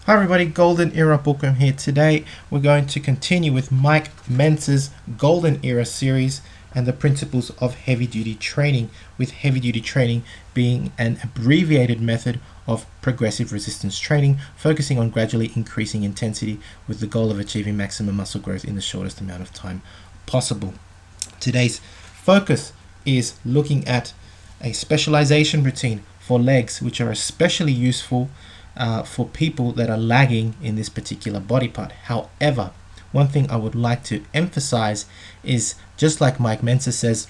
Hi everybody, Golden Era Bookworm here. Today we're going to continue with Mike Mentzer's Golden Era series and the principles of heavy duty training, with heavy duty training being an abbreviated method of progressive resistance training, focusing on gradually increasing intensity with the goal of achieving maximum muscle growth in the shortest amount of time possible. Today's focus is looking at a specialization routine for legs, which are especially useful for people that are lagging in this particular body part. However, one thing I would like to emphasize is, just like Mike Mentzer says,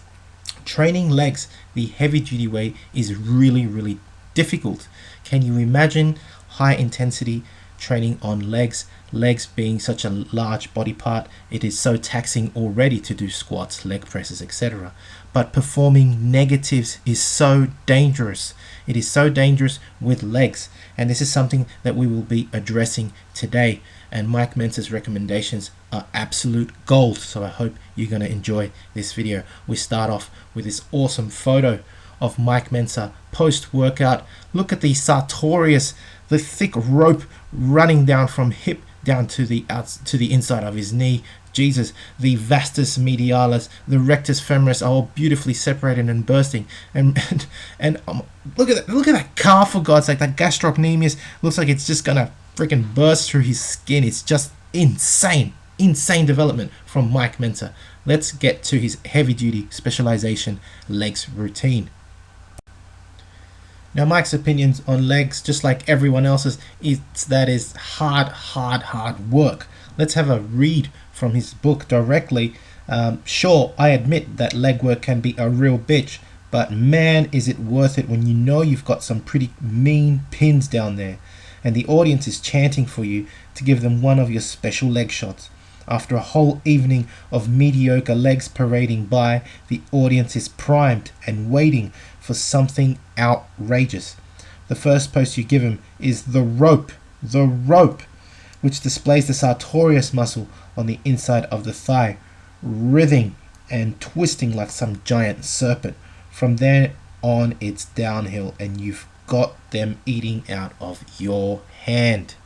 training legs the heavy duty way is really difficult. Can you imagine high intensity training on legs being such a large body part? It is so taxing already to do squats, leg presses, etc. But performing negatives is so dangerous. It is so dangerous with legs, and this is something that we will be addressing today. And Mike Mentzer's recommendations are absolute gold, so I hope you're going to enjoy this video. We start off with this awesome photo of Mike Mentzer post-workout. Look at the sartorius, the thick rope running down from hip down to the inside of his knee. Jesus, the vastus medialis, the rectus femoris are all beautifully separated and bursting. And look at that calf, for God's sake. That gastrocnemius looks like it's just gonna freaking burst through his skin. It's just insane development from Mike Mentzer. Let's get to his heavy duty specialization legs routine. Now, Mike's opinions on legs, just like everyone else's, is hard work. Let's have a read from his book directly. Sure, I admit that leg work can be a real bitch, but man, is it worth it when you know you've got some pretty mean pins down there, and the audience is chanting for you to give them one of your special leg shots. After a whole evening of mediocre legs parading by, the audience is primed and waiting for something outrageous. The first post you give him is the rope, which displays the sartorius muscle on the inside of the thigh, writhing and twisting like some giant serpent. From there on, it's downhill, and you've got them eating out of your hand.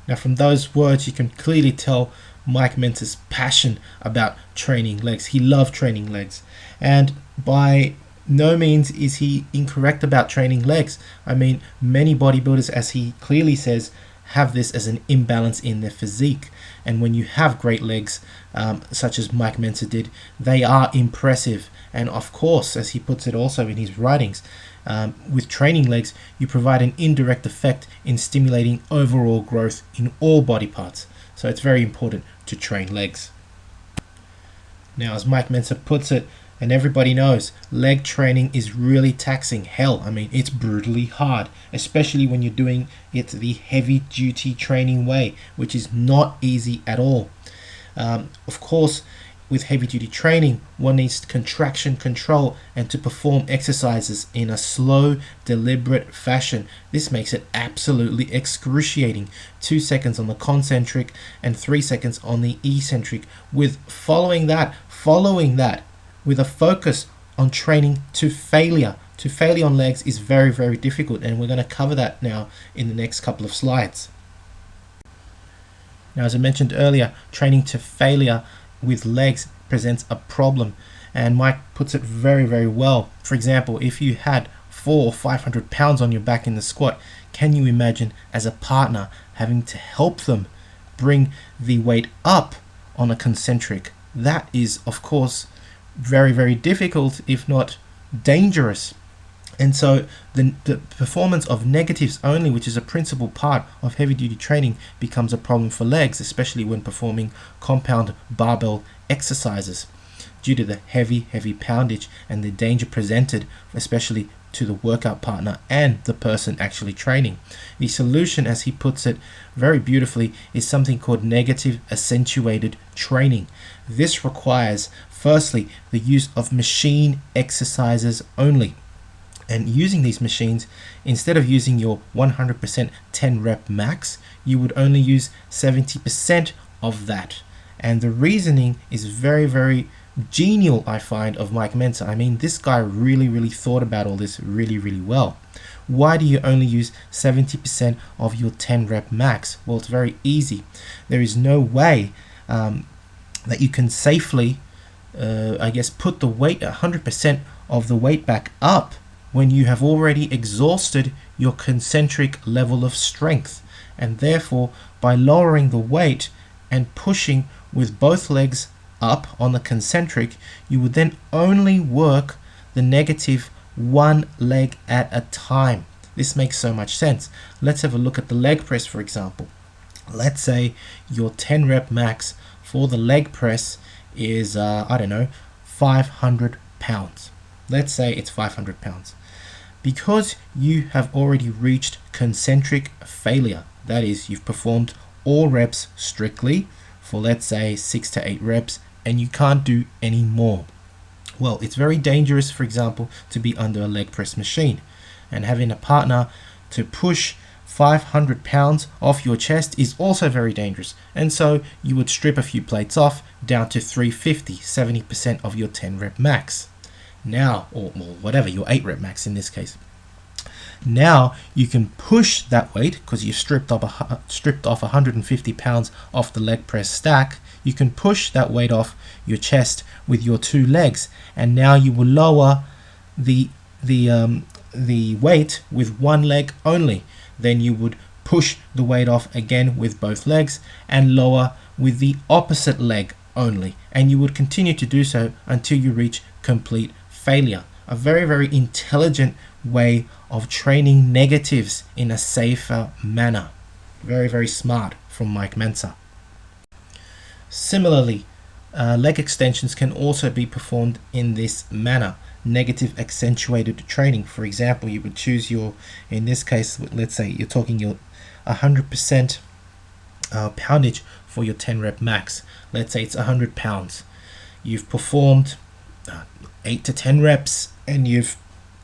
Now, from those words, you can clearly tell Mike Mentzer's passion about training legs. He loved training legs, and by no means is he incorrect about training legs. I mean, many bodybuilders, as he clearly says, have this as an imbalance in their physique, and when you have great legs, such as Mike Mentzer did, they are impressive. And of course, as he puts it also in his writings, with training legs, you provide an indirect effect in stimulating overall growth in all body parts. So it's very important to train legs. Now, as Mike Mentzer puts it, and everybody knows, leg training is really taxing. Hell, I mean, it's brutally hard, especially when you're doing it the heavy duty training way, which is not easy at all. Of course, with heavy duty training, one needs contraction control and to perform exercises in a slow, deliberate fashion. This makes it absolutely excruciating. 2 seconds on the concentric and 3 seconds on the eccentric, with following that with a focus on training to failure. To failure on legs is very difficult, and we're going to cover that now in the next couple of slides. Now, as I mentioned earlier, training to failure with legs presents a problem, and Mike puts it very well. For example, if you had 400 or 500 pounds on your back in the squat, can you imagine as a partner having to help them bring the weight up on a concentric? That is, of course, very difficult, if not dangerous. And so the performance of negatives only, which is a principal part of heavy duty training, becomes a problem for legs, especially when performing compound barbell exercises, due to the heavy poundage and the danger presented, especially to the workout partner and the person actually training. The solution, as he puts it very beautifully, is something called negative accentuated training. This requires, firstly, the use of machine exercises only. And using these machines, instead of using your 100% 10 rep max, you would only use 70% of that. And the reasoning is very, very genial, I find, of Mike Mentzer. I mean, this guy really thought about all this really well. Why do you only use 70% of your 10 rep max? Well, it's very easy. There is no way that you can safely, I guess, put the weight 100% of the weight back up when you have already exhausted your concentric level of strength. And therefore, by lowering the weight and pushing with both legs up on the concentric, you would then only work the negative one leg at a time. This makes so much sense. Let's have a look at the leg press, for example. Let's say your 10 rep max for the leg press is, I don't know, 500 pounds. Let's say it's 500 pounds. Because you have already reached concentric failure, that is, you've performed all reps strictly for, let's say, 6 to 8 reps, and you can't do any more. Well, it's very dangerous, for example, to be under a leg press machine, and having a partner to push 500 pounds off your chest is also very dangerous. And so you would strip a few plates off down to 350, 70% of your 10 rep max. Now, or whatever, your 8 rep max in this case. Now you can push that weight because you've stripped off 150 pounds off the leg press stack. You can push that weight off your chest with your 2 legs, and now you will lower the weight with 1 leg only. Then you would push the weight off again with both legs and lower with the opposite leg only, and you would continue to do so until you reach complete failure. A very intelligent way of training negatives in a safer manner. Very smart from Mike Mentzer. Similarly, leg extensions can also be performed in this manner. Negative accentuated training. For example, you would choose your, in this case, let's say you're talking your 100% poundage for your 10 rep max. Let's say it's 100 pounds. You've performed 8 to 10 reps and you've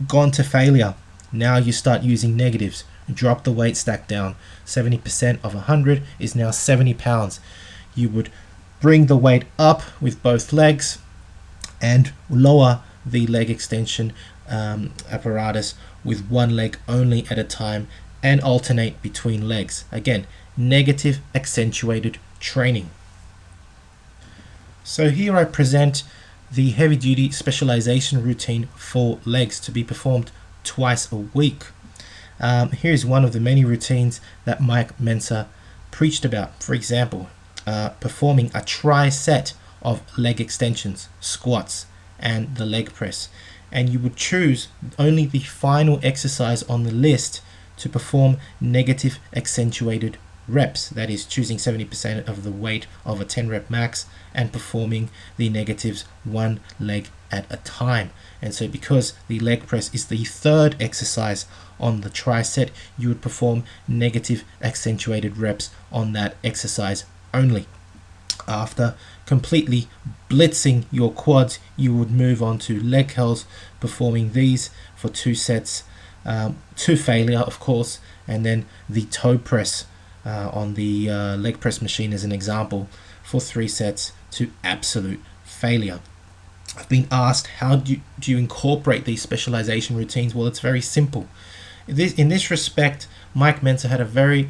gone to failure. Now you start using negatives. Drop the weight stack down. 70% of 100 is now 70 pounds. You would bring the weight up with both legs and lower the leg extension apparatus with 1 leg only at a time and alternate between legs. Again, negative accentuated training. So here I present the heavy duty specialization routine for legs to be performed twice a week. Here's one of the many routines that Mike Mentzer preached about. For example, performing a tri-set of leg extensions, squats, and the leg press. And you would choose only the final exercise on the list to perform negative accentuated reps. That is, choosing 70% of the weight of a 10 rep max and performing the negatives 1 leg at a time. And so because the leg press is the third exercise on the tri-set, you would perform negative accentuated reps on that exercise only. After completely blitzing your quads, you would move on to leg curls, performing these for 2 sets to failure, of course, and then the toe press on the leg press machine as an example for 3 sets to absolute failure. I've been asked, how do you incorporate these specialization routines? Well, it's very simple. In this respect, Mike Mentzer had a very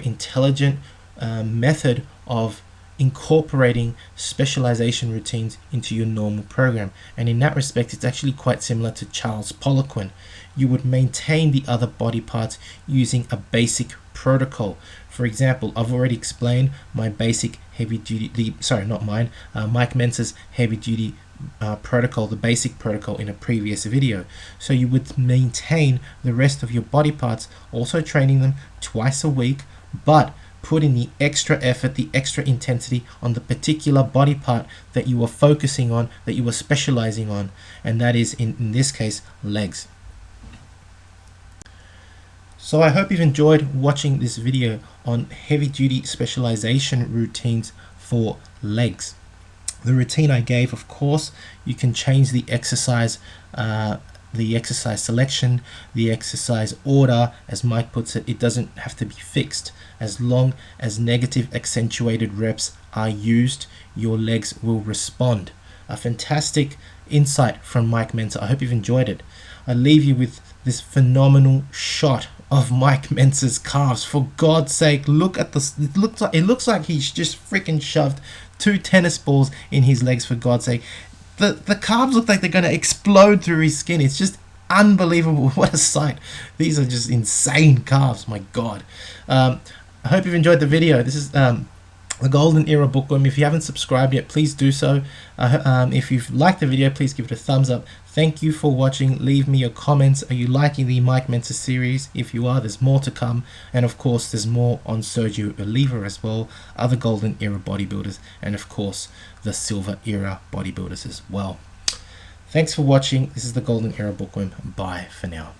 intelligent method of incorporating specialization routines into your normal program, and in that respect it's actually quite similar to Charles Poliquin. You would maintain the other body parts using a basic protocol. For example, I've already explained my basic heavy duty, Mike Mentzer's heavy duty protocol, the basic protocol, in a previous video. So you would maintain the rest of your body parts, also training them twice a week, but put in the extra effort, the extra intensity on the particular body part that you are focusing on, that you are specializing on, and that is in this case legs. So I hope you've enjoyed watching this video on heavy duty specialization routines for legs. The routine I gave, of course, you can change the exercise the exercise selection, the exercise order, as Mike puts it, it doesn't have to be fixed. As long as negative accentuated reps are used, your legs will respond. A fantastic insight from Mike Mentzer. I hope you've enjoyed it. I leave you with this phenomenal shot of Mike Mentzer's calves. For God's sake, look at this. It looks like he's just freaking shoved 2 tennis balls in his legs, for God's sake. The calves look like they're going to explode through his skin. It's just unbelievable. What a sight. These are just insane calves. My God. I hope you've enjoyed the video. This is the Golden Era Bookworm. If you haven't subscribed yet, please do so. If you've liked the video, please give it a thumbs up. Thank you for watching. Leave me your comments. Are you liking the Mike Mentzer series? If you are, there's more to come. And of course, there's more on Sergio Oliva as well, other Golden Era bodybuilders, and of course, the Silver Era bodybuilders as well. Thanks for watching. This is the Golden Era Bookworm. Bye for now.